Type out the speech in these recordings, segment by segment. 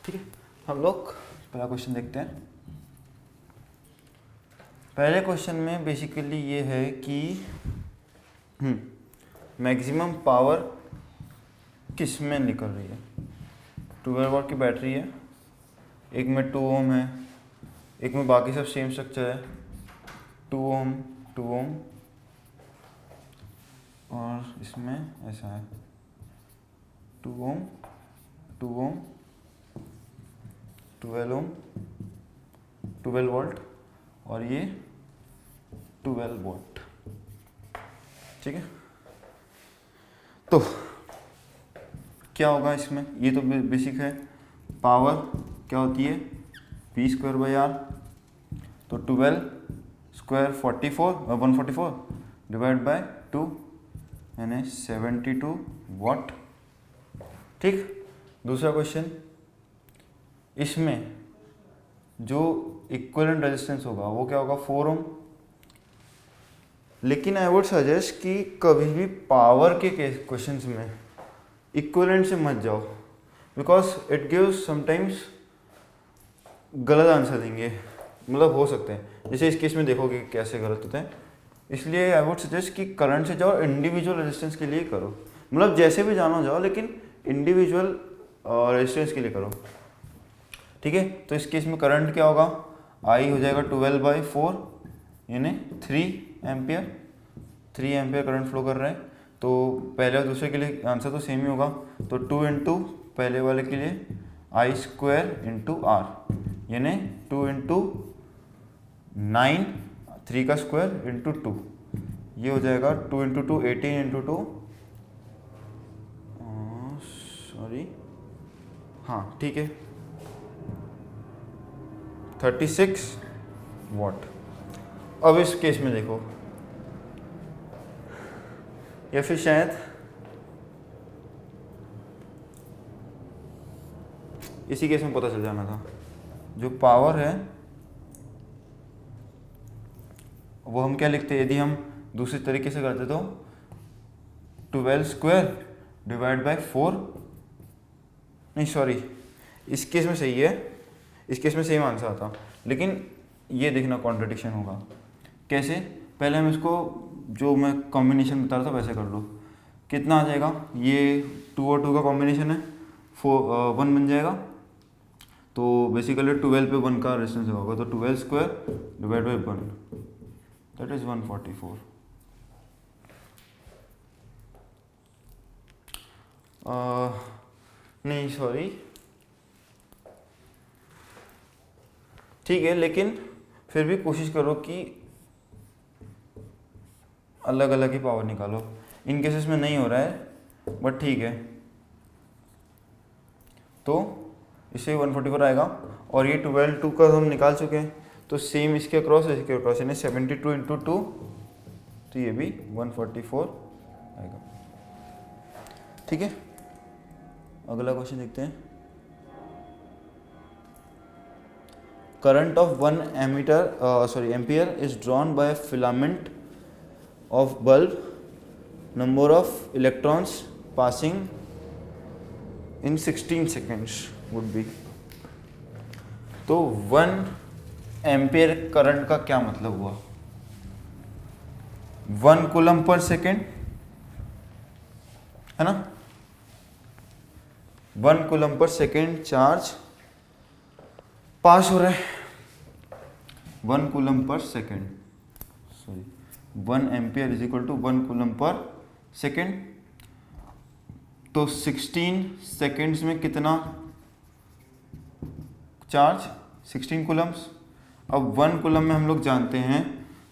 ठीक है, हम लोग पहला क्वेश्चन देखते हैं। पहले क्वेश्चन में बेसिकली ये है कि मैक्सिमम पावर किस में निकल रही है। 12 वॉट की बैटरी है, एक में 2 ओम है, एक में बाकी सब सेम स्ट्रक्चर है, 2 ओम 2 ओम, और इसमें ऐसा है 2 ओम 2 ओम 12 ओम 12 वोल्ट और ये 12 वोल्ट। ठीक है, तो क्या होगा इसमें, ये तो बेसिक है। पावर क्या होती है, P²/R, तो 12 स्क्वायर 144 डिवाइड बाय 2 यानी 72 वाट। ठीक, दूसरा क्वेश्चन, इसमें जो इक्विवेलेंट रेजिस्टेंस होगा वो क्या होगा, 4 ओम। लेकिन आई वुड सजेस्ट कि कभी भी पावर के क्वेश्चंस में इक्विवेलेंट से मत जाओ, बिकॉज इट गिव्स समटाइम्स गलत आंसर देंगे, मतलब हो सकते हैं, जैसे इस केस में देखोगे कैसे गलत होते हैं। इसलिए आई वुड सजेस्ट कि करंट से जाओ, इंडिविजुअल रेजिस्टेंस के लिए करो, मतलब जैसे भी जाना जाओ लेकिन इंडिविजुअल रेजिस्टेंस के लिए करो। ठीक है, तो इस केस में करंट क्या होगा, आई हो जाएगा 12/4 यानी 3 एम्पियर। 3 एम्पियर करंट फ्लो कर रहा है, तो पहले और दूसरे के लिए आंसर तो सेम ही होगा, तो 2 इंटू पहले वाले के लिए I² इंटू R यानी 2 इंटू 9, 3 का स्क्वायर इंटू 2, ये हो जाएगा 2 इंटू 2 18 इंटू 2 सॉरी हाँ ठीक है 36 वाट। अब इस केस में देखो, या फिर शायद इसी केस में पता चल जाना था, जो पावर है वो हम क्या लिखते हैं, यदि हम दूसरे तरीके से करते तो 12 स्क्वायर डिवाइड बाय 4, नहीं सॉरी इस केस में सही है, इस केस में सेम आंसर आता, लेकिन ये देखना कॉन्ट्रडिक्शन होगा। कैसे, पहले हम इसको जो मैं कॉम्बिनेशन बता रहा था वैसे कर लो, कितना आ जाएगा, ये 2 और 2 का कॉम्बिनेशन है 1 बन जाएगा, तो बेसिकली 12 पे 1 का रेजिस्टेंस होगा, तो 12 square divide by 1 that is 144। नहीं सॉरी ठीक है, लेकिन फिर भी कोशिश करो कि अलग अलग ही पावर निकालो। इन केसेस में नहीं हो रहा है बट ठीक है, तो इससे 144 आएगा, और ये 12 2 का हम निकाल चुके हैं, तो सेम इसके अक्रॉस इसके अक्रॉस यानी 72 इंटू 2, तो ये भी 144 आएगा। ठीक है, अगला क्वेश्चन देखते हैं। Current of 1 ampere is drawn by filament of bulb, number of electrons passing in 16 seconds would be। तो 1 एम्पियर करंट का क्या मतलब हुआ, 1 कूलम पर सेकेंड है ना, 1 कूलम पर सेकेंड चार्ज पास हो रहा है, 1 coulomb per second, sorry 1 ampere is equal to 1 coulomb per second, तो 16 सेकेंड्स में कितना चार्ज, 16 कूलम्स। अब 1 कूलम में हम लोग जानते हैं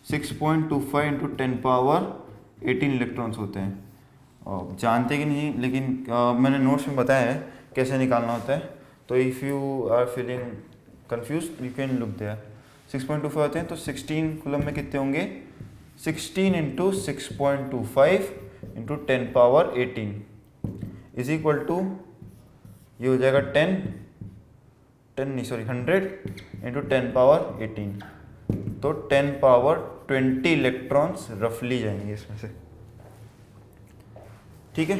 6.25 इंटू 10 पावर 18 इलेक्ट्रॉन्स होते हैं, जानते कि नहीं, लेकिन मैंने नोट्स में बताया है कैसे निकालना होता है, तो if you are feeling confuse you can look there. 6.25 होते हैं, तो 16 कूलम में कितने होंगे, 16 into 6.25 into 10 power 18 is equal to, ये हो जाएगा 100 इंटू 10 पावर 18, तो 10 पावर 20 इलेक्ट्रॉन्स रफली जाएंगे इसमें से। ठीक है,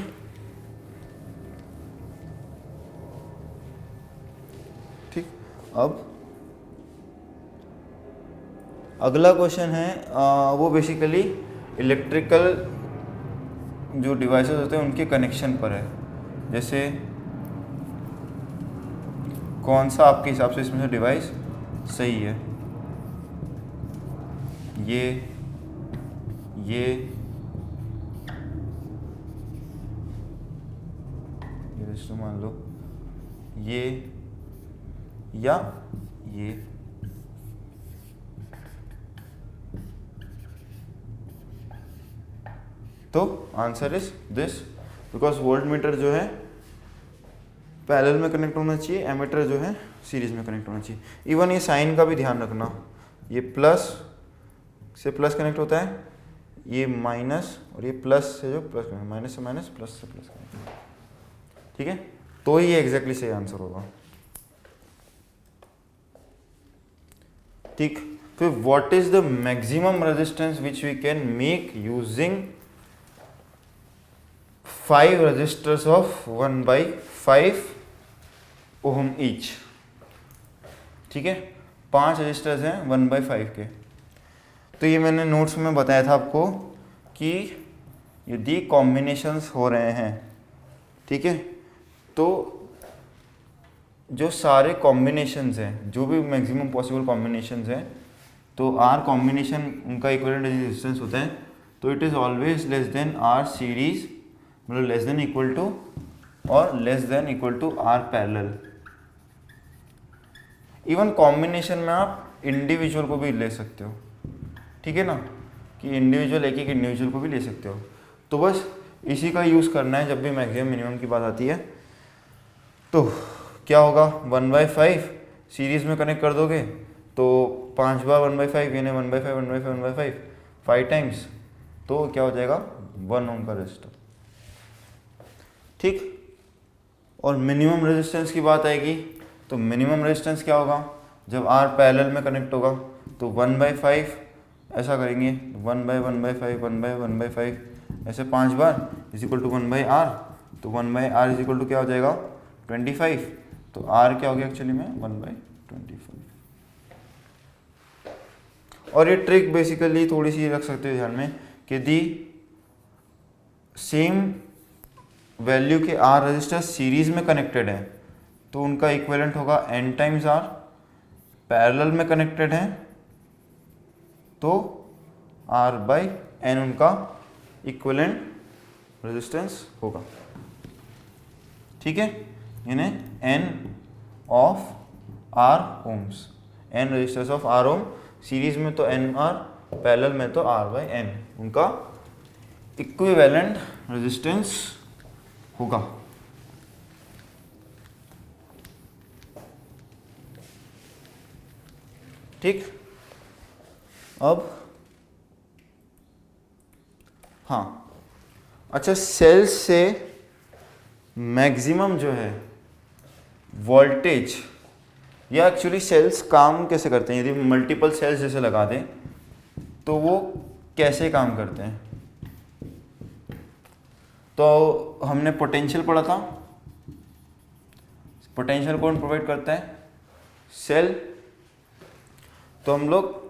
अब अगला क्वेश्चन है वो बेसिकली इलेक्ट्रिकल जो डिवाइसेस होते हैं उनके कनेक्शन पर है। जैसे कौन सा आपके हिसाब से इसमें से डिवाइस सही है, ये तो मान लो ये या ये। तो answer is this, because volt meter जो है पैरेलल में कनेक्ट होना चाहिए, एमीटर जो है सीरीज में कनेक्ट होना चाहिए। इवन ये साइन का भी ध्यान रखना, ये प्लस से प्लस कनेक्ट होता है, ये माइनस, और ये प्लस से जो प्लस, माइनस से माइनस, प्लस से प्लस कनेक्ट, ठीक है। तो ये एग्जैक्टली सही आंसर होगा। ठीक, फिर what is the maximum resistance which we can make using 5 resistors of 1/5 ohm each. ठीक है, 5 रजिस्टर्स हैं 1/5 के। तो ये मैंने नोट्स में बताया था आपको कि यदि कॉम्बिनेशंस हो रहे हैं, ठीक है, तो जो सारे कॉम्बिनेशंस हैं, जो भी मैक्सिमम पॉसिबल कॉम्बिनेशंस हैं, तो आर कॉम्बिनेशन उनका इक्विवेलेंट रेजिस्टेंस होता है, तो it is always less than R series, मतलब लेस देन इक्वल टू और less than equal to R parallel. Even combination में आप इंडिविजुअल को भी ले सकते हो, ठीक है ना, कि इंडिविजुअल एक इंडिविजुअल को भी ले सकते हो। तो बस इसी का यूज़ करना है जब भी मैक्सिमम मिनिमम की बात आती है। तो क्या होगा, 1/5 सीरीज में कनेक्ट कर दोगे तो 5 बार 1/5 यानी 1/5 1/5 1/5 5 टाइम्स, तो क्या हो जाएगा 1 ओम का रेजिस्टर। ठीक, और मिनिमम रेजिस्टेंस की बात आएगी तो मिनिमम रेजिस्टेंस क्या होगा, जब आर पैरेलल में कनेक्ट होगा तो 1/5 ऐसा करेंगे, 1/1/5 1/1/5 ऐसे 5 bar is equal to 1/r, तो 1/r इज इक्वल टू क्या हो जाएगा 25, तो r क्या हो गया एक्चुअली में 1/25। और ये ट्रिक बेसिकली थोड़ी सी रख सकते हो ध्यान में कि यदि सेम वैल्यू के आर रजिस्टर सीरीज में कनेक्टेड है तो उनका इक्विवेलेंट होगा n टाइम्स r, पैरेलल में कनेक्टेड है तो r/n उनका इक्विवेलेंट रेजिस्टेंस होगा। ठीक है, यानी n of r ohms, n resistors of r ohm, series में तो nr, पैरेलल में तो r/n उनका इक्विवेलेंट रेजिस्टेंस होगा। ठीक, अब हाँ, अच्छा, सेल्स से मैक्सिमम जो है वोल्टेज, या एक्चुअली सेल्स काम कैसे करते हैं, यदि मल्टीपल सेल्स जैसे लगा दें तो वो कैसे काम करते हैं। तो हमने पोटेंशियल पढ़ा था, पोटेंशियल कौन प्रोवाइड करता है, सेल। तो हम लोग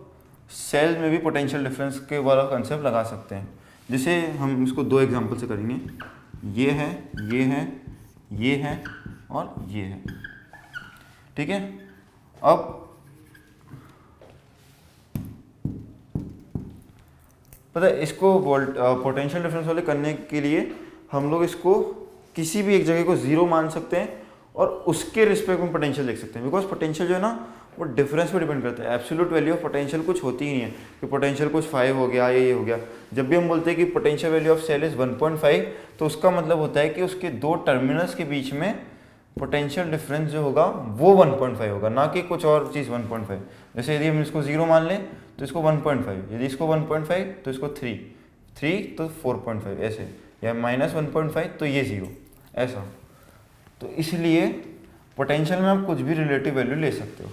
सेल में भी पोटेंशियल डिफरेंस के वाला कंसेप्ट लगा सकते हैं। जैसे हम इसको 2 एग्जांपल से करेंगे, ये है, ये है, ये है और ये है। ठीक है, अब पता है इसको पोटेंशियल डिफरेंस वाले करने के लिए हम लोग इसको किसी भी एक जगह को 0 मान सकते हैं और उसके रिस्पेक्ट में पोटेंशियल देख सकते हैं, बिकॉज पोटेंशियल जो है ना वो डिफरेंस पे डिपेंड करता है। एब्सोल्यूट वैल्यू ऑफ पोटेंशियल कुछ होती ही नहीं है कि पोटेंशियल कुछ 5 हो गया या ये हो गया। जब भी हम बोलते हैं कि potential value of cell is 1.5 तो उसका मतलब होता है कि उसके 2 टर्मिनल्स के बीच में पोटेंशियल डिफरेंस जो होगा वो 1.5 होगा, ना कि कुछ और चीज़ 1.5। जैसे यदि हम इसको 0 मान लें तो इसको 1.5, यदि इसको 1.5 तो इसको 3 तो 4.5 ऐसे, या -1.5 तो ये 0 ऐसा। तो इसलिए पोटेंशियल में आप कुछ भी रिलेटिव वैल्यू ले सकते हो,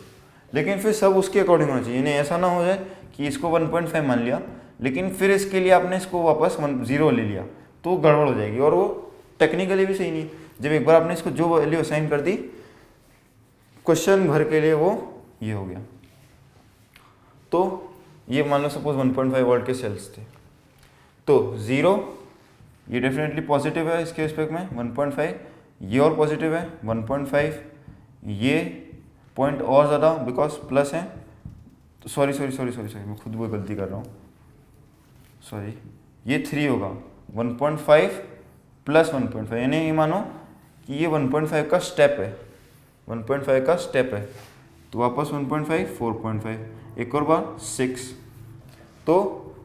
लेकिन फिर सब उसके अकॉर्डिंग होना चाहिए। नहीं ऐसा ना हो जाए कि इसको 1.5 मान लिया लेकिन फिर इसके लिए आपने इसको वापस 0 ले लिया तो गड़बड़ हो जाएगी और वो टेक्निकली भी सही नहीं। जब एक बार आपने इसको जो वैल्यू असाइन कर दी क्वेश्चन भर के लिए वो ये हो गया। तो ये मान लो सपोज 1.5 वोल्ट के सेल्स थे, तो 0 ये डेफिनेटली पॉजिटिव है इसके रिस्पेक्ट में, 1.5 ये और पॉजिटिव है, 1.5 ये पॉइंट और ज़्यादा बिकॉज प्लस है, तो सॉरी मैं खुद वो गलती कर रहा हूँ, सॉरी ये 3 होगा, 1.5 प्लस 1.5 यानी ये मानो कि ये 1.5 का स्टेप है, 1.5 का स्टेप है, तो वापस 1.5 4.5 एक और बार 6, तो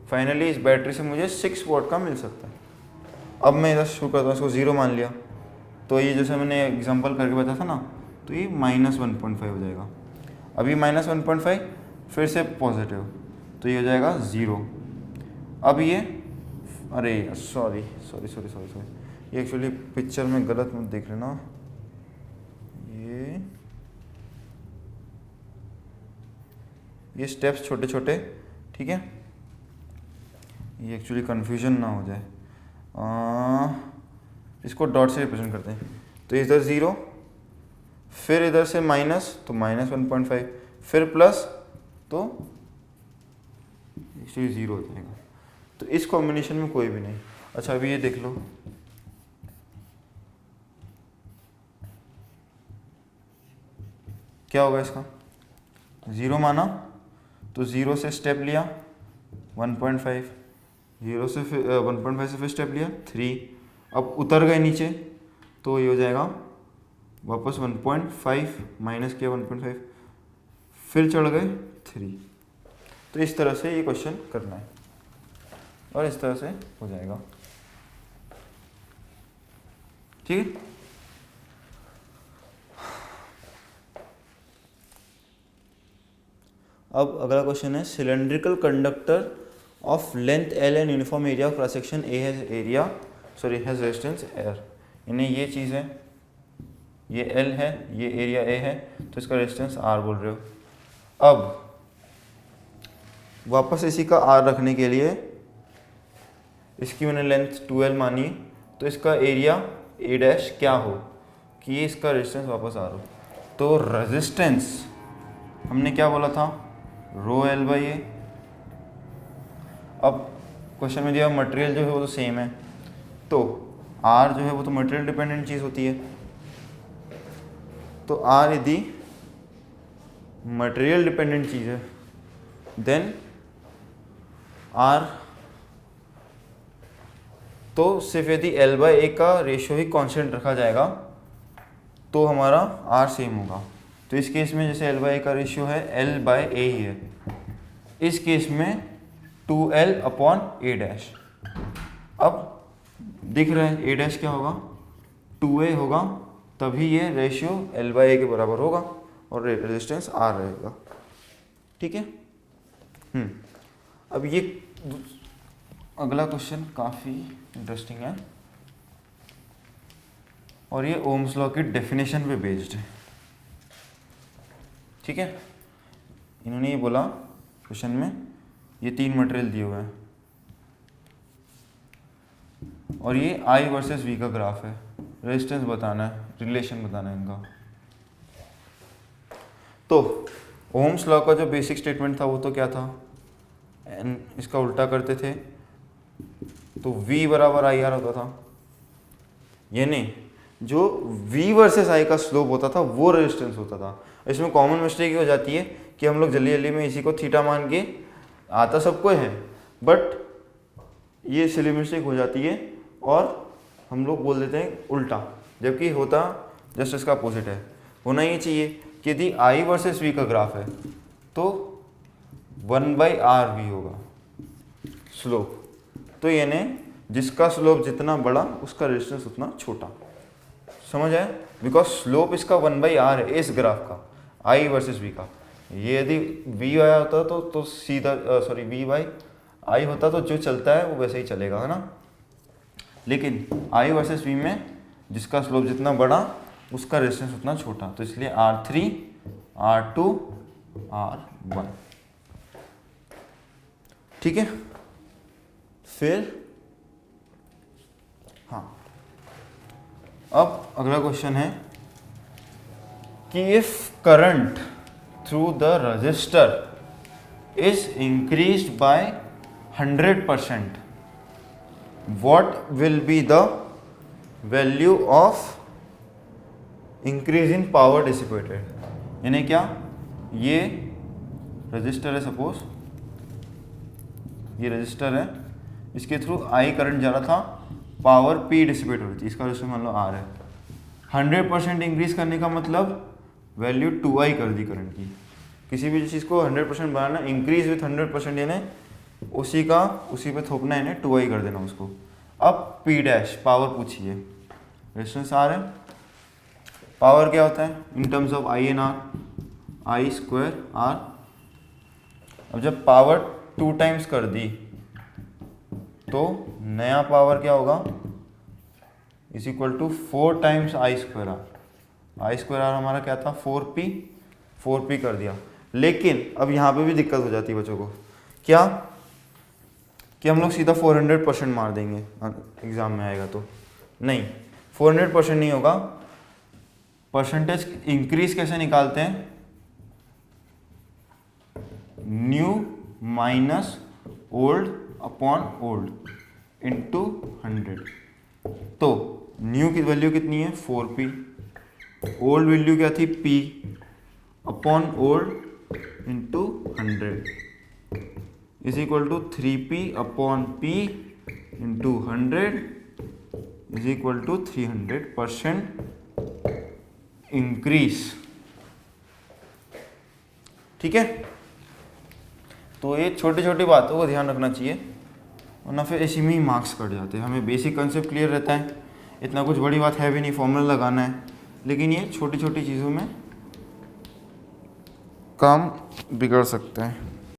फाइनली इस बैटरी से मुझे 6 वॉट का मिल सकता है। अब मैं इधर शुरू करता हूँ, इसको 0 मान लिया, तो ये जैसे मैंने एग्जांपल करके बताया था ना, तो ये -1.5 हो जाएगा। अभी -1.5 फिर से पॉजिटिव, तो ये हो जाएगा 0। अब ये अरे सॉरी ये एक्चुअली पिक्चर में गलत मत देख लेना, ये स्टेप्स छोटे छोटे, ठीक है, ये एक्चुअली कन्फ्यूजन ना हो जाए, इसको डॉट से रिप्रेजेंट करते हैं। तो इधर 0, फिर इधर से माइनस, तो -1.5, फिर प्लस, तो एक्चुअली 0 हो जाएगा। तो इस कॉम्बिनेशन में कोई भी नहीं। अच्छा अभी ये देख लो, क्या होगा इसका, 0 माना तो 0 से स्टेप लिया 1.5, 0 से फिर 1.5 से फिर स्टेप लिया 3, अब उतर गए नीचे, तो ये हो जाएगा वापस 1.5 माइनस किया 1.5, फिर चढ़ गए 3। तो इस तरह से ये क्वेश्चन करना है और इस तरह से हो जाएगा, ठीक है। अब अगला क्वेश्चन है, cylindrical conductor of length L and uniform area of cross section A has resistance R। इन्हें ये चीज़ है, ये L है, ये एरिया A है, तो इसका रेजिस्टेंस R बोल रहे हो। अब वापस इसी का R रखने के लिए इसकी मैंने लेंथ 2L मानी, तो इसका एरिया A डैश क्या हो कि ये इसका रेजिस्टेंस वापस R हो। तो रेजिस्टेंस हमने क्या बोला था, ρL/A। अब क्वेश्चन में दिया मटेरियल जो है वो तो सेम है, तो R जो है वो तो मटेरियल डिपेंडेंट चीज़ होती है, तो R यदि मटेरियल डिपेंडेंट चीज़ है देन R, तो सिर्फ यदि L/A का रेशियो ही कांस्टेंट रखा जाएगा तो हमारा R सेम होगा। तो इस केस में जैसे L/A का रेशियो है L/A ही है, इस केस में 2L/A डैश। अब दिख रहा है A डैश क्या होगा, 2A होगा, तभी ये रेशियो L/A के बराबर होगा और रेजिस्टेंस R रहेगा, ठीक है। अब ये अगला क्वेश्चन काफ़ी इंटरेस्टिंग है और ये ओम्स लॉ की डेफिनेशन पे बेस्ड है, ठीक है। इन्होंने ये बोला क्वेश्चन में, ये 3 मटेरियल दिए हुए हैं और ये I वर्सेस V का ग्राफ है, रेजिस्टेंस बताना है, रिलेशन बताना है इनका। तो ओम्स लॉ का जो बेसिक स्टेटमेंट था वो तो क्या था, इसका उल्टा करते थे तो V बराबर IR होता था, यानी जो V वर्सेस I का स्लोप होता था वो रेजिस्टेंस होता था। इसमें कॉमन मिस्टेक ये हो जाती है कि हम लोग जल्दी जल्दी में इसी को थीटा मान के, आता सबको है बट ये सिली मिस्टेक हो जाती है और हम लोग बोल देते हैं उल्टा, जबकि होता जस्ट इसका अपोजिट है। होना ये चाहिए कि यदि I वर्सेस V का ग्राफ है तो 1/RV होगा स्लोप, तो यानी जिसका स्लोप जितना बड़ा उसका रेजिस्टेंस उतना छोटा, समझ आया। बिकॉज स्लोप इसका 1/R है इस ग्राफ का, I वर्सेस V का। ये यदि V आया होता तो सीधा V/I होता तो जो चलता है वो वैसे ही चलेगा, है ना। लेकिन I वर्सेस V में जिसका स्लोप जितना बड़ा उसका रेजिस्टेंस उतना छोटा, तो इसलिए R3, R2, R1, ठीक है। फिर हाँ, अब अगला क्वेश्चन है कि if current through the resistor is increased by 100%, what will be the value of increase in power dissipated? यानी क्या, ये रजिस्टर है, सपोज ये रजिस्टर है, इसके थ्रू आई करंट जा रहा था, पावर पी डिसिपेट हो रही थी, इसका रेजिस्टेंस मान लो आर है। 100% इंक्रीज करने का मतलब वैल्यू 2i कर दी करंट की। किसी भी चीज़ को 100% बनाना, इंक्रीज विथ 100% यानी उसी पे थोपना है, 2i कर देना उसको। अब p डैश पावर पूछिए, रेजिस्टेंस आर है, पावर क्या होता है in terms of I and R, I square R. अब जब पावर 2 टाइम्स कर दी तो नया पावर क्या होगा, is equal to 4 times I square R. I square R हमारा क्या था 4p कर दिया। लेकिन अब यहाँ पे भी दिक्कत हो जाती है बच्चों को, क्या कि हम लोग सीधा 400% मार देंगे एग्जाम में आएगा तो, नहीं 400% नहीं होगा। परसेंटेज इंक्रीज कैसे निकालते हैं, new minus old upon old into 100। तो न्यू की वैल्यू कितनी है 4p, ओल्ड वैल्यू क्या थी p upon old into 100 is equal to 3p upon p into 100 is equal to 300% increase. ठीक है, तो ये छोटी छोटी बातों को ध्यान रखना चाहिए, वरना फिर इसी में ही मार्क्स कट जाते हैं। हमें बेसिक कंसेप्ट क्लियर रहता है, इतना कुछ बड़ी बात है भी नहीं, फॉर्मूला लगाना है, लेकिन ये छोटी छोटी चीज़ों में काम बिगड़ सकते हैं।